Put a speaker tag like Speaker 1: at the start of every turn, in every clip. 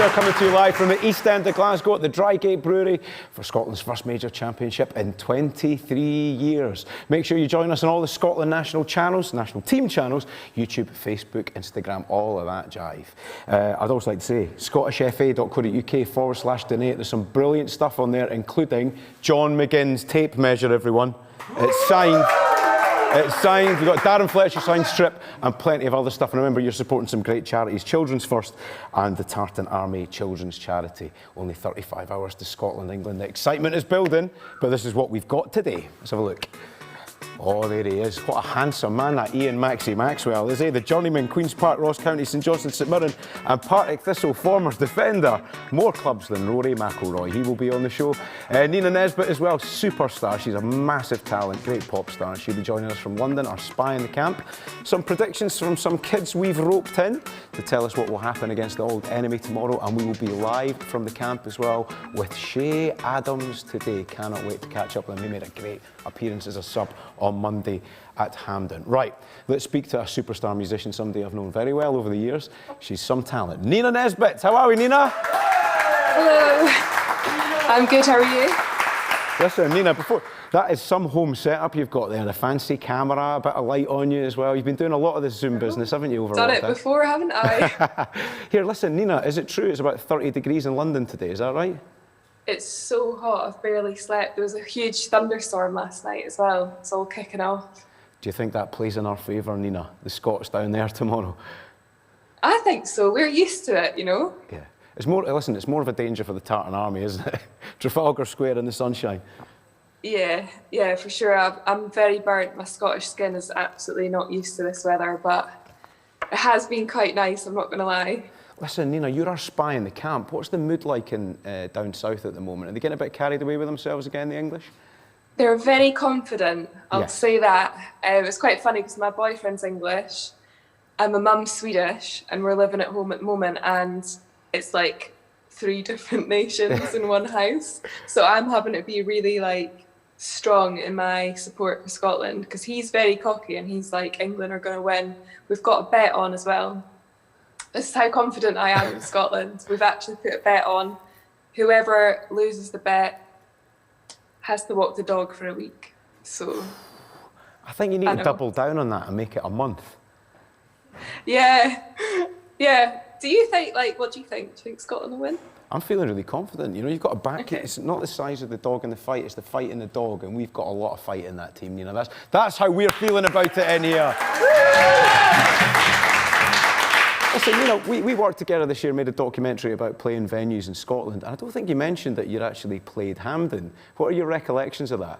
Speaker 1: We are coming to you live from the East End of Glasgow at the Drygate Brewery for Scotland's first major championship in 23 years. Make sure you join us on all the Scotland national channels, national team channels, YouTube, Facebook, Instagram, all of that jive. I'd also like to say, scottishfa.co.uk/donate. There's some brilliant stuff on there, including John McGinn's tape measure, everyone. It's signed. It's signed. We've got Darren Fletcher's signed strip and plenty of other stuff. And remember, you're supporting some great charities. Children's First and the Tartan Army Children's Charity. Only 35 hours to Scotland, England. The excitement is building, but this is what we've got today. Let's have a look. Oh, there he is. What a handsome man, that Ian Maxwell, is he? The journeyman, Queen's Park, Ross County, St Johnstone, St Mirren, and Partick Thistle former defender. More clubs than Rory McIlroy. He will be on the show. Nina Nesbitt as well, superstar. She's a massive talent, great pop star. She'll be joining us from London, our spy in the camp. Some predictions from some kids we've roped in to tell us what will happen against the old enemy tomorrow. And we will be live from the camp as well with Ché Adams today. Cannot wait to catch up with him. He made a great appearance as a sub on Monday at Hampden. Right, let's speak to a superstar musician, somebody I've known very well over the years. She's some talent. Nina Nesbitt, how are we, Nina?
Speaker 2: Hello. I'm good, how are you?
Speaker 1: Listen, Nina, before that is some home setup you've got there, a fancy camera, a bit of light on you as well. You've been doing a lot of this Zoom business, haven't you, over
Speaker 2: Done it before, haven't I?
Speaker 1: Here, listen, Nina, is it true it's about 30 degrees in London today, is that right?
Speaker 2: It's so hot, I've barely slept. There was a huge thunderstorm last night as well. It's all kicking off.
Speaker 1: Do you think that plays in our favour, Nina? The Scots down there tomorrow?
Speaker 2: I think so. We're used to it, you know?
Speaker 1: Yeah. It's more, listen, it's more of a danger for the Tartan Army, isn't it? Trafalgar Square in the sunshine.
Speaker 2: Yeah, for sure. I'm very burnt. My Scottish skin is absolutely not used to this weather, but it has been quite nice, I'm not going to lie.
Speaker 1: Listen, Nina, you're our spy in the camp. What's the mood like in down south at the moment? Are they getting a bit carried away with themselves again, the English?
Speaker 2: They're very confident, I'll say that. It's quite funny because my boyfriend's English and my mum's Swedish and we're living at home at the moment and it's like 3 different nations in one house. So I'm having to be really like strong in my support for Scotland because he's very cocky and he's like, England are going to win. We've got a bet on as well. This is how confident I am in Scotland. We've actually put a bet on. Whoever loses the bet has to walk the dog for a week. So
Speaker 1: I think you need to double down on that and make it a month.
Speaker 2: Yeah. Do you think, what do you think? Do you think Scotland will win?
Speaker 1: I'm feeling really confident. You know, you've got to back it. It's not the size of the dog in the fight, it's the fight in the dog. And we've got a lot of fight in that team, you know. That's how we're feeling about it in here. Listen, you know, we worked together this year, made a documentary about playing venues in Scotland, and I don't think you mentioned that you'd actually played Hampden. What are your recollections of that?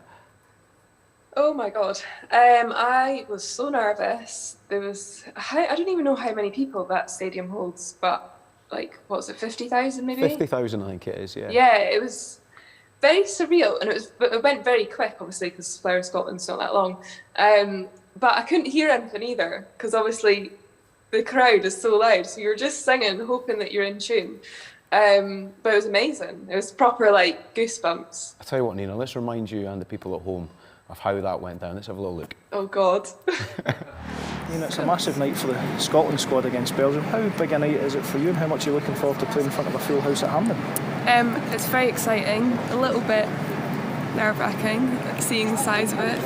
Speaker 2: Oh my God. I was so nervous. There was, I don't even know how many people that stadium holds, but like, what was it, 50,000 maybe?
Speaker 1: 50,000, I think it is, yeah.
Speaker 2: Yeah, it was very surreal, and it went very quick, obviously, because Flower of Scotland's not that long. But I couldn't hear anything either, because obviously, the crowd is so loud, so you're just singing, hoping that you're in tune. But it was amazing. It was proper, like, goosebumps.
Speaker 1: I'll tell you what, Nina, let's remind you and the people at home of how that went down. Let's have a little look.
Speaker 2: Oh, God.
Speaker 3: Nina, it's a massive night for the Scotland squad against Belgium. How big a night is it for you, and how much are you looking forward to playing in front of a full house at Hampden?
Speaker 4: It's very exciting, a little bit nerve-wracking, seeing the size of it.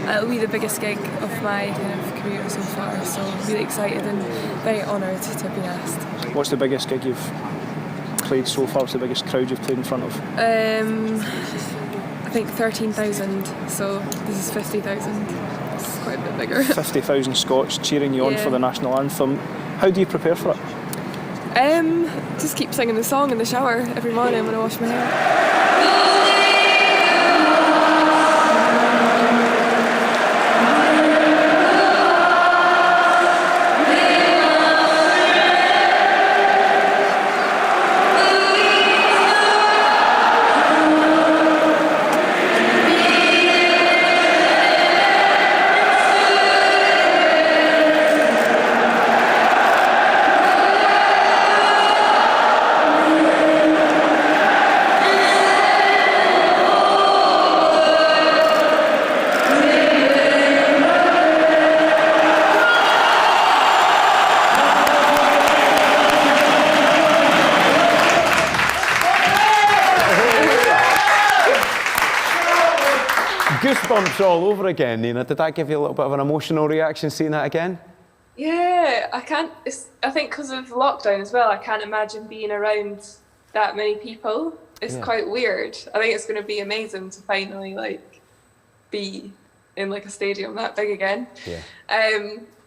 Speaker 4: It'll be the biggest gig of my kind of career so far, so I'm really excited and very honoured to be asked.
Speaker 3: What's the biggest gig you've played so far? What's the biggest crowd you've played in front of?
Speaker 4: I think 13,000, so this is 50,000. It's quite a bit bigger.
Speaker 3: 50,000 Scots cheering you on for the national anthem. How do you prepare for it?
Speaker 4: Just keep singing the song in the shower every morning when I wash my hair.
Speaker 1: Goosebumps all over again, Nina. Did that give you a little bit of an emotional reaction seeing that again?
Speaker 2: Yeah, I can't. I think because of lockdown as well, I can't imagine being around that many people. It's quite weird. I think it's going to be amazing to finally like be in like a stadium that big again.
Speaker 1: Yeah.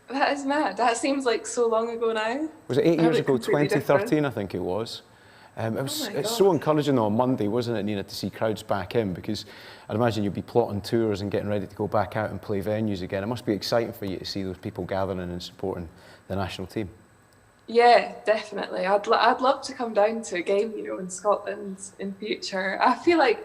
Speaker 2: That is mad. That seems like so long ago now.
Speaker 1: Was it 8 years ago? 2013, I think it was. It's so encouraging though on Monday, wasn't it, Nina, to see crowds back in, because I'd imagine you'd be plotting tours and getting ready to go back out and play venues again. It must be exciting for you to see those people gathering and supporting the national team.
Speaker 2: Yeah, definitely. I'd love to come down to a game, you know, in Scotland in future. I feel like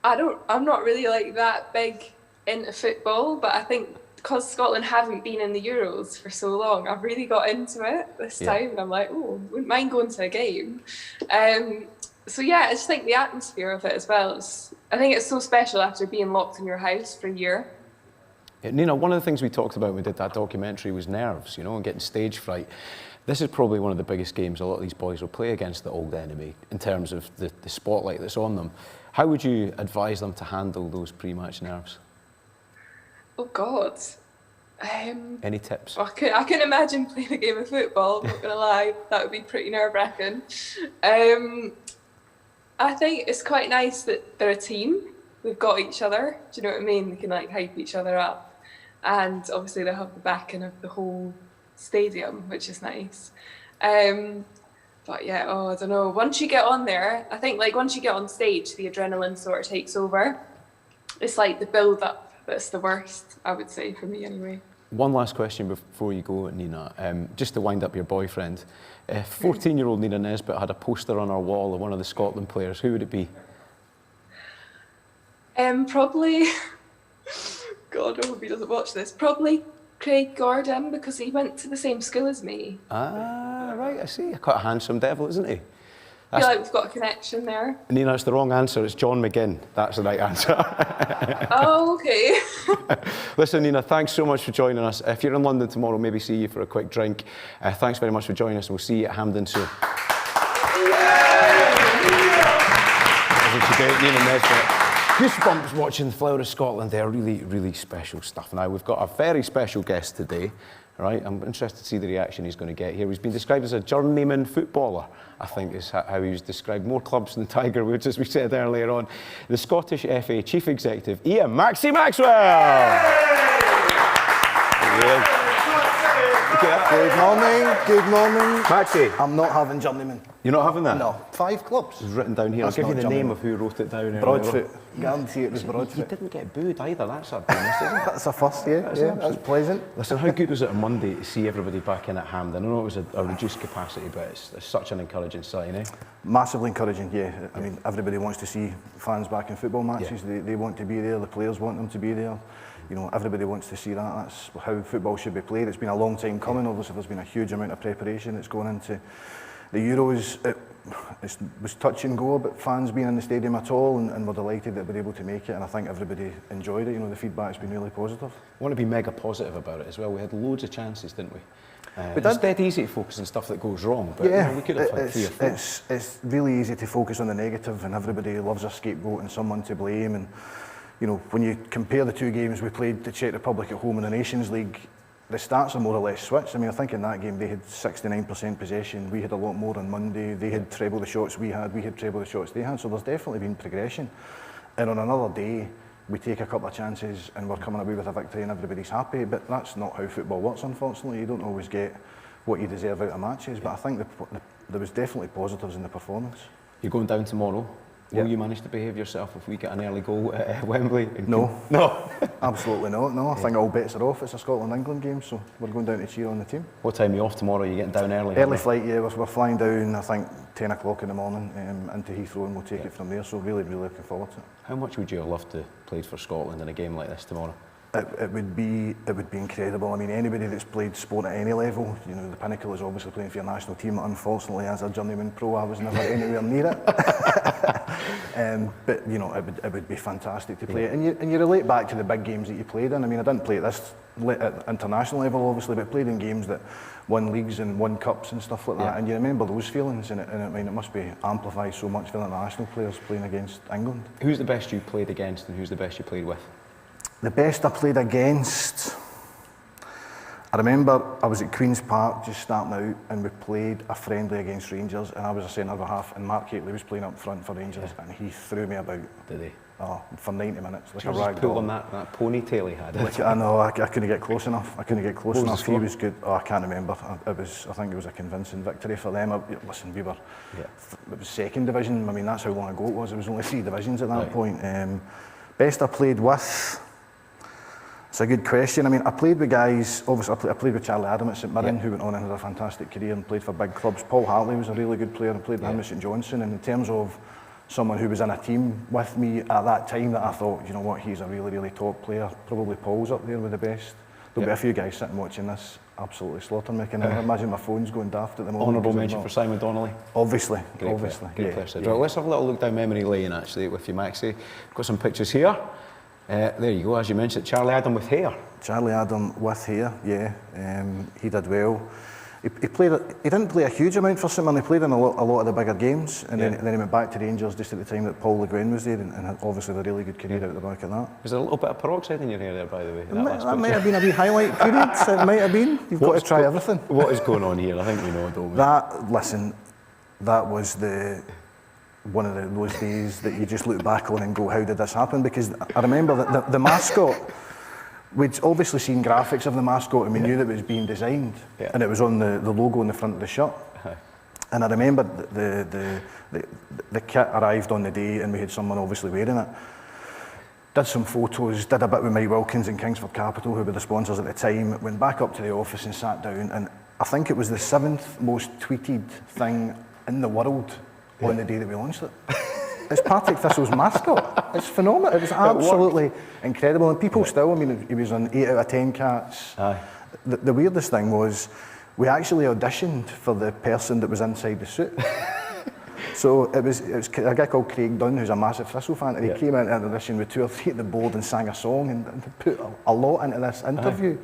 Speaker 2: I'm not really like that big into football, but I think because Scotland haven't been in the Euros for so long, I've really got into it this time, and I'm like, oh, wouldn't mind going to a game. So yeah, I just think the atmosphere of it as well. I think it's so special after being locked in your house for a year.
Speaker 1: Yeah, Nina, one of the things we talked about when we did that documentary was nerves, you know, and getting stage fright. This is probably one of the biggest games a lot of these boys will play against the old enemy in terms of the spotlight that's on them. How would you advise them to handle those pre-match nerves?
Speaker 2: Oh God.
Speaker 1: Any tips?
Speaker 2: I couldn't imagine playing a game of football, I'm not gonna lie. That would be pretty nerve-wracking. I think it's quite nice that they're a team. They've got each other. Do you know what I mean? They can like hype each other up. And obviously they have the backing of the whole stadium, which is nice. But yeah, I don't know. Once you get on there, I think like once you get on stage, the adrenaline sort of takes over. It's like the build-up that's the worst, I would say, for me anyway.
Speaker 1: One last question before you go, Nina. Just to wind up your boyfriend. If 14-year-old Nina Nesbitt had a poster on her wall of one of the Scotland players, who would it be?
Speaker 2: Probably, God, I hope he doesn't watch this. Probably Craig Gordon, because he went to the same school as me.
Speaker 1: Ah, right, I see. Quite a handsome devil, isn't he?
Speaker 2: I feel like we've got a connection there.
Speaker 1: Nina, it's the wrong answer. It's John McGinn. That's the right answer.
Speaker 2: Oh, okay.
Speaker 1: Listen, Nina, thanks so much for joining us. If you're in London tomorrow, maybe see you for a quick drink. Thanks very much for joining us, and we'll see you at Hampden soon. Nina Nesbitt. Goosebumps watching the Flower of Scotland there. Really, really special stuff. Now, we've got a very special guest today. Right, I'm interested to see the reaction he's going to get here. He's been described as a journeyman footballer, I think is how he was described. More clubs than Tiger Woods, as we said earlier on. The Scottish FA Chief Executive, Ian Maxwell.
Speaker 5: Good morning.
Speaker 1: Maxie.
Speaker 5: I'm not having journeyman.
Speaker 1: You're not having that?
Speaker 5: No, 5 clubs.
Speaker 1: It's written down here.
Speaker 5: That's
Speaker 1: I'll give you the
Speaker 5: not
Speaker 1: name
Speaker 5: journeyman.
Speaker 1: of who wrote it down.
Speaker 5: Broadfoot. Guarantee it was
Speaker 1: You
Speaker 5: Broadfoot.
Speaker 1: didn't get booed either, that's a bonus, isn't it?
Speaker 5: That's a first, that's pleasant.
Speaker 1: Listen, how good was it on Monday to see everybody back in at Hampden? I know it was a reduced capacity, but it's such an encouraging sign, eh?
Speaker 5: Massively encouraging, yeah. I mean, everybody wants to see fans back in football matches.
Speaker 1: Yeah.
Speaker 5: They want to be there, the players want them to be there. You know, everybody wants to see that. That's how football should be played. It's been a long time coming. Obviously, there's been a huge amount of preparation that's gone into the Euros. It was touch and go about fans being in the stadium at all, and we're delighted that we're able to make it, and I think everybody enjoyed it. You know, the feedback's been really positive.
Speaker 1: I want to be mega positive about it as well. We had loads of chances, didn't we?
Speaker 5: But
Speaker 1: it's dead easy to focus on stuff that goes wrong, but
Speaker 5: yeah,
Speaker 1: you know, we could have had 3 or 4.
Speaker 5: It's really easy to focus on the negative, and everybody loves a scapegoat and someone to blame. And you know, when you compare the 2 games we played, the Czech Republic at home in the Nations League, the stats are more or less switched. I mean, I think in that game they had 69% possession. We had a lot more on Monday. They had treble the shots we had treble the shots they had. So there's definitely been progression. And on another day, we take a couple of chances and we're coming away with a victory and everybody's happy. But that's not how football works, unfortunately. You don't always get what you deserve out of matches. But I think there was definitely positives in the performance.
Speaker 1: You're going down tomorrow. Will
Speaker 5: Yep.
Speaker 1: you manage to behave yourself if we get an early goal at Wembley?
Speaker 5: No.
Speaker 1: No.
Speaker 5: Absolutely not. No, I think all bets are off. It's a Scotland-England game, so we're going down to cheer on the team.
Speaker 1: What time are you off tomorrow? Are you getting down early?
Speaker 5: Early flight, yeah. We're flying down, I think, 10 o'clock in the morning into Heathrow, and we'll take it from there. So really, really looking forward to it.
Speaker 1: How much would you have loved to play for Scotland in a game like this tomorrow?
Speaker 5: It would be incredible. I mean, anybody that's played sport at any level, you know, the pinnacle is obviously playing for your national team. Unfortunately, as a journeyman pro, I was never anywhere near it. But you know, it would be fantastic to play it. And you relate back to the big games that you played in. I mean, I didn't play at this at international level, obviously, but played in games that won leagues and won cups and stuff like that. And you remember those feelings, and I mean, it must be amplified so much for the national players playing against England.
Speaker 1: Who's the best you played against, and who's the best you played with?
Speaker 5: The best I played against, I remember I was at Queen's Park just starting out and we played a friendly against Rangers and I was a centre half and Mark Hateley was playing up front for Rangers and he threw me about.
Speaker 1: Did he?
Speaker 5: Oh, for 90 minutes, like a
Speaker 1: Just
Speaker 5: rag
Speaker 1: pull
Speaker 5: doll.
Speaker 1: on that ponytail he had.
Speaker 5: Like, I know, I couldn't get close enough. I couldn't get close
Speaker 1: What was
Speaker 5: enough.
Speaker 1: the score?
Speaker 5: He was good. Oh, I can't remember. I think it was a convincing victory for them. Listen, we were, it was second division. I mean, that's how long ago it was. It was only 3 divisions at that point. Best I played with, it's a good question. I mean, I played with guys, obviously I played with Ché Adams at St Mirren, who went on and had a fantastic career and played for big clubs. Paul Hartley was a really good player and played with him at St Johnstone. And in terms of someone who was in a team with me at that time that I thought, you know what, he's a really, really top player. Probably Paul's up there with the best. There'll be a few guys sitting watching this absolutely slaughter me. I imagine my phone's going daft at the moment.
Speaker 1: Honourable mention for Simon Donnelly.
Speaker 5: Obviously,
Speaker 1: Great
Speaker 5: obviously.
Speaker 1: player. Great player. Right, let's have a little look down memory lane actually with you, Maxie. Got some pictures here. There you go, as you mentioned, Ché Adams with hair. Ché
Speaker 5: Adams with hair, yeah. He did well. He didn't play a huge amount for St Mirren. He played in a lot of the bigger games, and then he went back to Rangers just at the time that Paul Le Guen was there, and had obviously a really good career out the back of that.
Speaker 1: Was there a little bit of peroxide in your hair there, by the way?
Speaker 5: That might have been a wee highlight period. It might have been. You've got to try everything.
Speaker 1: What is going on here? I think we know, don't we?
Speaker 5: That was one of those days that you just look back on and go, how did this happen? Because I remember that the mascot. We'd obviously seen graphics of the mascot and we knew that it was being designed and it was on the logo on the front of the shirt. And I remember the kit arrived on the day and we had someone obviously wearing it. Did some photos, did a bit with Mike Wilkins and Kingsford Capital, who were the sponsors at the time, went back up to the office and sat down, and I think it was the 7th most tweeted thing in the world on the day that we launched it. It's Partick Thistle's mascot. It's phenomenal. It was absolutely incredible. And people still, I mean, he was on 8 out of 10 cats. The weirdest thing was, we actually auditioned for the person that was inside the suit. So it was a guy called Craig Dunn, who's a massive Thistle fan, and he came into an audition with 2 or 3 at the board and sang a song and put a lot into this interview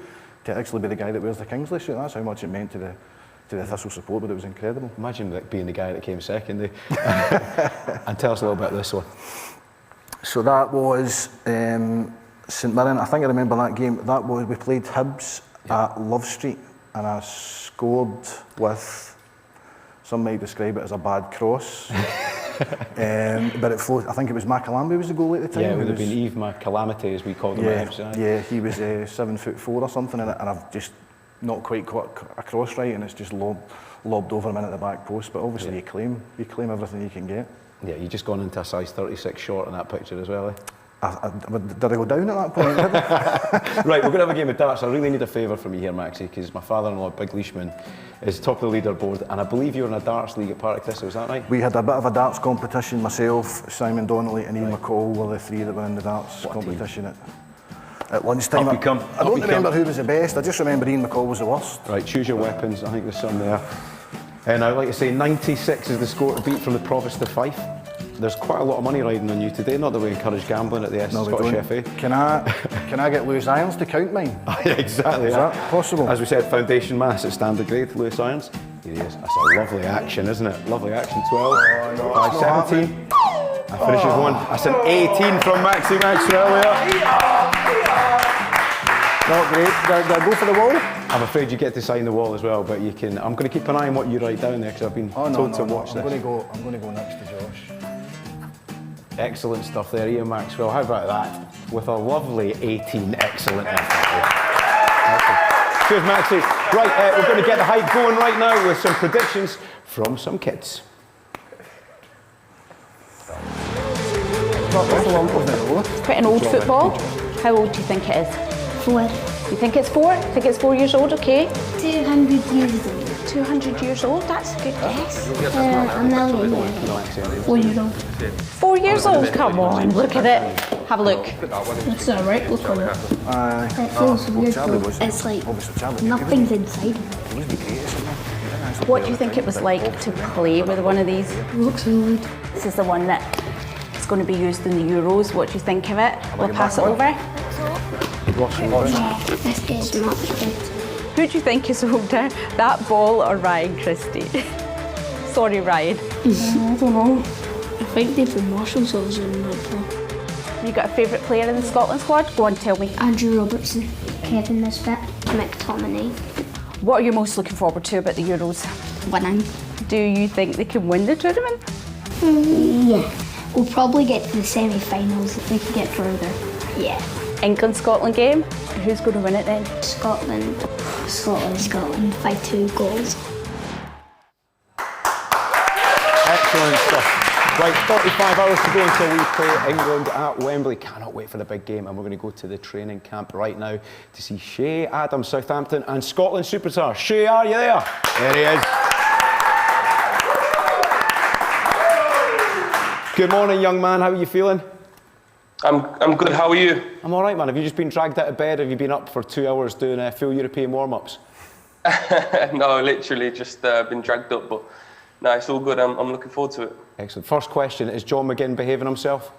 Speaker 5: to actually be the guy that wears the Kingsley suit. That's how much it meant to the Thistle support, but it was incredible.
Speaker 1: Imagine being the guy that came second. And tell us a little bit of this one.
Speaker 5: So that was St Mirren. I think I remember that game. We played Hibs at Love Street, and I scored with, some might describe it as a bad cross. But it flowed. I think it was Macalambi was the goalie at the time.
Speaker 1: Yeah, it would have been Yves Macalamity, as we called him at Hibs.
Speaker 5: Yeah, he was 7'4" or something, and I've just not quite caught a cross right, and it's just lobbed over him in at the back post. But obviously you claim everything you can get. Yeah,
Speaker 1: you just gone into a size 36 short in that picture as well, eh?
Speaker 5: Did I go down at that point?
Speaker 1: Right, we're going to have a game of darts. I really need a favour from you here, Maxie, because my father-in-law, Big Leishman, is top of the leaderboard, and I believe you're in a darts league at Partick Thistle, is that right?
Speaker 5: We had a bit of a darts competition. Myself, Simon Donnelly and Ian McCall were the 3 that were in the darts competition at lunchtime. I don't remember who was the best, I just remember Ian McCall was the worst.
Speaker 1: Right, choose your weapons. I think there's some there. And I'd like to say 96 is the score to beat from the Provost to Fife. There's quite a lot of money riding on you today, not that we encourage gambling at the Scottish FA.
Speaker 5: Can I get Lewis Irons to count mine?
Speaker 1: Exactly.
Speaker 5: Is that possible?
Speaker 1: As we said, foundation mass at standard grade, Lewis Irons. Here he is. That's a lovely action, isn't it? Lovely action, 12.
Speaker 5: No,
Speaker 1: 17. I finish with 1. That's an 18 from Maxie Maxwell there.
Speaker 5: Not great. Did I go for the wall?
Speaker 1: I'm afraid you get to sign the wall as well, but you can. I'm going to keep an eye on what you write down there because I've been told to watch this.
Speaker 5: I'm going to go next to Josh.
Speaker 1: Excellent stuff there, Ian Maxwell. How about that? With a lovely 18, excellent effort. Cheers, Maxie. Right, we're going to get the hype going right now with some predictions from some kids.
Speaker 6: Quite an old football. How old do you think it is?
Speaker 7: 4.
Speaker 6: You think it's 4? I think it's 4 years old, okay?
Speaker 7: 200 years old.
Speaker 6: 200 years old, that's a good guess.
Speaker 7: A million. 4 years old.
Speaker 6: 4 years old? Come on, look at it. Have a look.
Speaker 7: That's alright, look at it. It feels weird though. It's like nothing's inside.
Speaker 6: What do you think it was like to play with one of these?
Speaker 7: It looks old.
Speaker 6: This is the one that is going to be used in the Euros. What do you think of it? We'll pass it over.
Speaker 7: Yeah, this is much better.
Speaker 6: Who do you think is older, that ball or Ryan Christie? Sorry, Ryan.
Speaker 7: I don't know. I think they've been Marshall, so I was in that ball.
Speaker 6: You got a favourite player in the Scotland squad? Go on, tell me.
Speaker 7: Andrew Robertson, Kevin Nesbitt, McTominay.
Speaker 6: What are you most looking forward to about the Euros?
Speaker 7: Winning.
Speaker 6: Do you think they can win the tournament?
Speaker 7: Yeah. We'll probably get to the semi-finals if we can get further. Yeah.
Speaker 6: England-Scotland game? Who's going to win it then?
Speaker 7: Scotland. 5-2 goals.
Speaker 1: Excellent stuff. Right, 35 hours to go until we play England at Wembley. Cannot wait for the big game, and we're going to go to the training camp right now to see Ché Adams, Southampton, and Scotland superstar. Ché, are you there? There he is. Good morning, young man. How are you feeling?
Speaker 8: I'm good. How are you?
Speaker 1: I'm all right, man. Have you just been dragged out of bed? Have you been up for 2 hours doing full European warm-ups?
Speaker 8: No, literally just been dragged up, but no, it's all good. I'm looking forward to it.
Speaker 1: Excellent. First question, is John McGinn behaving himself?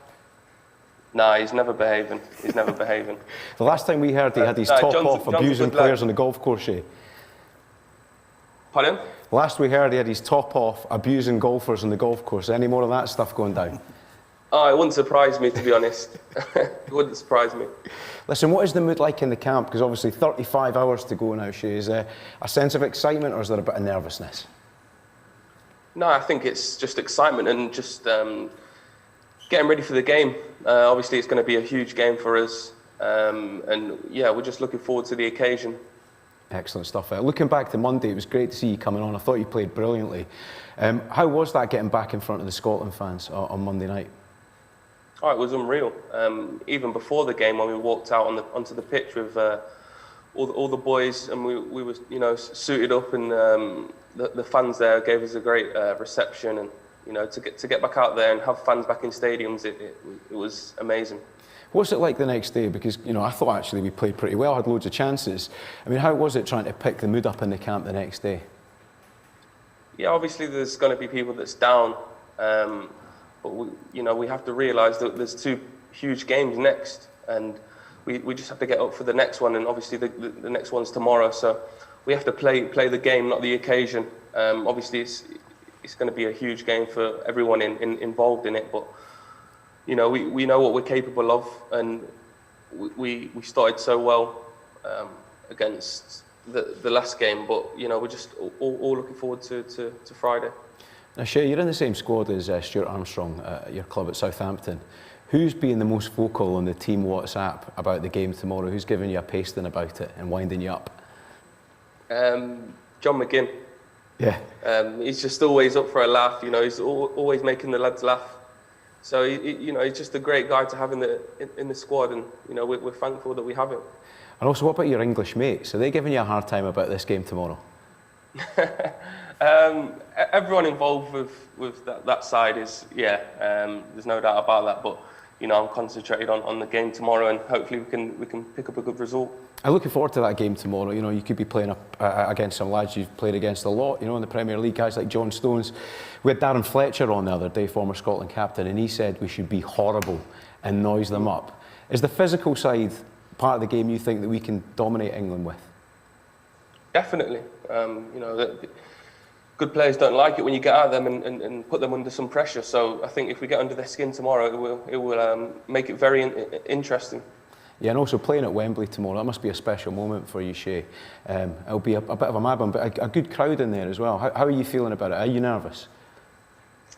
Speaker 8: No, he's never behaving. He's never behaving.
Speaker 1: The last time we heard he had his top off abusing players on the golf course, Ché.
Speaker 8: Pardon?
Speaker 1: Last we heard he had his top off abusing golfers on the golf course. Any more of that stuff going down?
Speaker 8: Oh, it wouldn't surprise me, to be honest. It wouldn't surprise me.
Speaker 1: Listen, what is the mood like in the camp? Because obviously 35 hours to go now, Ché. Is there a sense of excitement or is there a bit of nervousness?
Speaker 8: No, I think it's just excitement and just getting ready for the game. Obviously, it's going to be a huge game for us. And yeah, we're just looking forward to the occasion.
Speaker 1: Excellent stuff. Looking back to Monday, it was great to see you coming on. I thought you played brilliantly. How was that getting back in front of the Scotland fans on Monday night?
Speaker 8: Oh, it was unreal. Even before the game, when we walked out onto the pitch with all the boys, and we were suited up, and the fans there gave us a great reception, and to get back out there and have fans back in stadiums, it was amazing.
Speaker 1: What's it like the next day? Because I thought actually we played pretty well, had loads of chances. I mean, how was it trying to pick the mood up in the camp the next day?
Speaker 8: Yeah, obviously there's going to be people that's down, but we have to realise that there's 2 huge games next, and we just have to get up for the next one, and obviously the next one's tomorrow, so we have to play the game, not the occasion. Obviously it's going to be a huge game for everyone involved in it, but we know what we're capable of, and we started so well against the last game, but we're just all looking forward to Friday.
Speaker 1: Now, Ché, you're in the same squad as Stuart Armstrong at your club at Southampton. Who's being the most vocal on the team WhatsApp about the game tomorrow? Who's giving you a pasting about it and winding you up?
Speaker 8: John McGinn.
Speaker 1: Yeah.
Speaker 8: He's just always up for a laugh. He's always making the lads laugh. So he's just a great guy to have in the squad, and we're thankful that we have him.
Speaker 1: And also, what about your English mates? Are they giving you a hard time about this game tomorrow?
Speaker 8: Everyone involved with that side is, there's no doubt about that. But I'm concentrated on the game tomorrow, and hopefully we can pick up a good result.
Speaker 1: I'm looking forward to that game tomorrow. You could be playing up against some lads you've played against a lot, in the Premier League, guys like John Stones. We had Darren Fletcher on the other day, former Scotland captain, and he said we should be horrible and noise them up. Is the physical side part of the game you think that we can dominate England with?
Speaker 8: Definitely. Good players don't like it when you get at them and put them under some pressure. So I think if we get under their skin tomorrow, it will make it very interesting.
Speaker 1: Yeah, and also playing at Wembley tomorrow, that must be a special moment for you, Ché. It'll be a bit of a mad one, but a good crowd in there as well. How are you feeling about it? Are you nervous?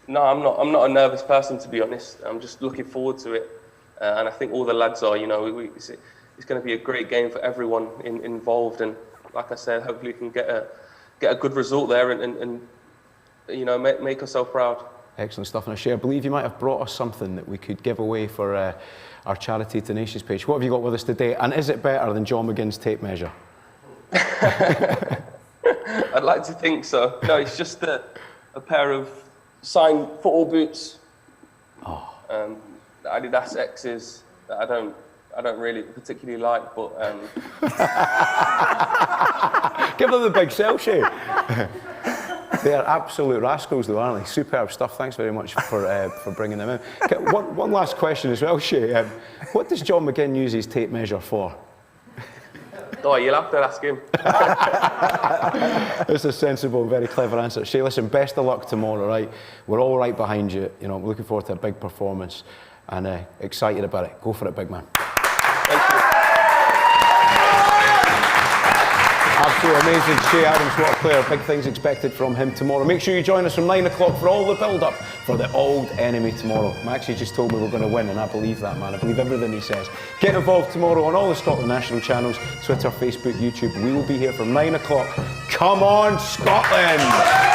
Speaker 8: No, I'm not a nervous person, to be honest. I'm just looking forward to it, and I think all the lads are. It's going to be a great game for everyone involved, and like I said, hopefully we can get a good result there and make ourselves proud.
Speaker 1: Excellent stuff. Now, Ché, I believe you might have brought us something that we could give away for our Charity to Nations page. What have you got with us today? And is it better than John McGinn's tape measure?
Speaker 8: I'd like to think so. No, it's just a pair of signed football boots.
Speaker 1: Oh.
Speaker 8: The Adidas X's that I don't really particularly like, but
Speaker 1: give them the big sell, Ché. They are absolute rascals, though, aren't they? Superb stuff. Thanks very much for bringing them in. Okay, one last question as well, Ché. What does John McGinn use his tape measure for?
Speaker 8: Oh, you'll have to ask him.
Speaker 1: That's a sensible and very clever answer. Ché, listen, best of luck tomorrow, right? We're all right behind you. We're looking forward to a big performance. and excited about it. Go for it, big man.
Speaker 8: Thank you.
Speaker 1: Absolutely amazing. Ché Adams, what a player. Big things expected from him tomorrow. Make sure you join us from 9 o'clock for all the build-up for the Old Enemy tomorrow. Maxie just told me we're going to win, and I believe that, man. I believe everything he says. Get involved tomorrow on all the Scotland National channels, Twitter, Facebook, YouTube. We will be here from 9 o'clock. Come on, Scotland!